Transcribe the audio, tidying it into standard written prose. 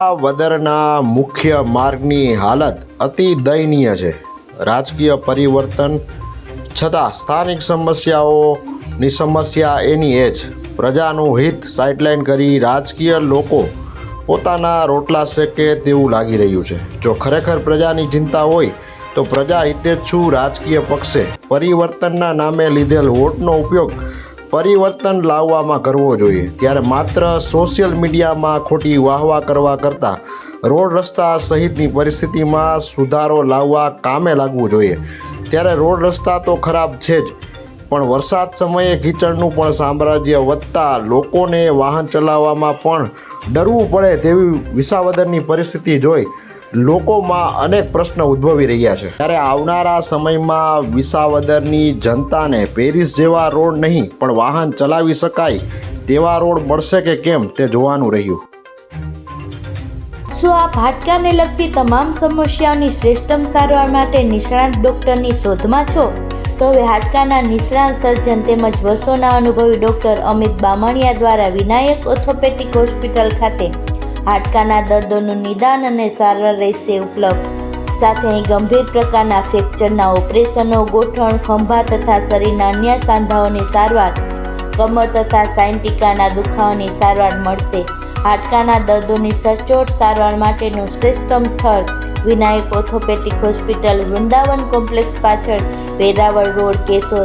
વદરના મુખ્ય માર્ગની હાલત અતિ દયનીય છે. રાજકીય પરિવર્તન છતાં સ્થાનિક સમસ્યાઓની સમસ્યા એની એ જ. પ્રજાનું હિત સાઇડલાઇન કરી રાજકીય લોકો પોતાના રોટલા શેકે તેવું લાગી રહ્યું છે. જો ખરેખર પ્રજાની ચિંતા હોય તો પ્રજા હિતેચ્છુ રાજકીય પક્ષે પરિવર્તનના નામે લીધેલ વોટનો ઉપયોગ પરિવર્તન લાવવામાં કરવો જોઈએ. ત્યારે માત્ર સોશિયલ મીડિયામાં ખોટી વાહવા કરવા કરતાં રોડ રસ્તા સહિતની પરિસ્થિતિમાં સુધારો લાવવા કામે લાગવું જોઈએ. ત્યારે રોડ રસ્તા તો ખરાબ છે જ, પણ વરસાદ સમયે કીચડનું પણ સામ્રાજ્ય વધતા લોકોને વાહન ચલાવવામાં પણ ડરવું પડે તેવી વિસાવદરની પરિસ્થિતિ જોઈ લોકોમાં અનેક પ્રશ્ન ઉદ્ભવી રહ્યા છે. ત્યારે આવનારા સમયમાં વિસાવદરની જનતાને પેરિસ જેવા રોડ નહીં પણ વાહન ચલાવી શકાય તેવા રોડ મળશે કે કેમ તે જોવાનું રહ્યું. શું આપ હાડકાને લગતી તમામ સમસ્યાઓની શ્રેષ્ઠતમ સારવાર માટે નિષ્ણાત ડૉક્ટરની શોધમાં છો? તો હવે હાડકાના નિષ્ણાત સર્જન તેમજ વર્ષોના અનુભવી ડૉક્ટર અમિત બામણિયા દ્વારા વિનાયક ઓર્થોપેડિક હોસ્પિટલ ખાતે હાડકાના દર્દોનું નિદાન અને સારવાર રહેશે ઉપલબ્ધ. સાથે અહીં ગંભીર પ્રકારના ફ્રેક્ચરના ઓપરેશનો, ગોઠણ, ખંભા તથા શરીરના અન્ય સાંધાઓની સારવાર, કમર તથા સાયન્ટિકાના દુખાવાની સારવાર મળશે. હાડકાના દર્દોની સચોટ સારવાર માટેનું શ્રેષ્ઠતમ સ્થળ Vinayak orthopaedic hospital, Vrindavan complex પાછળ, વેરાવળ રોડ, કેશોદ.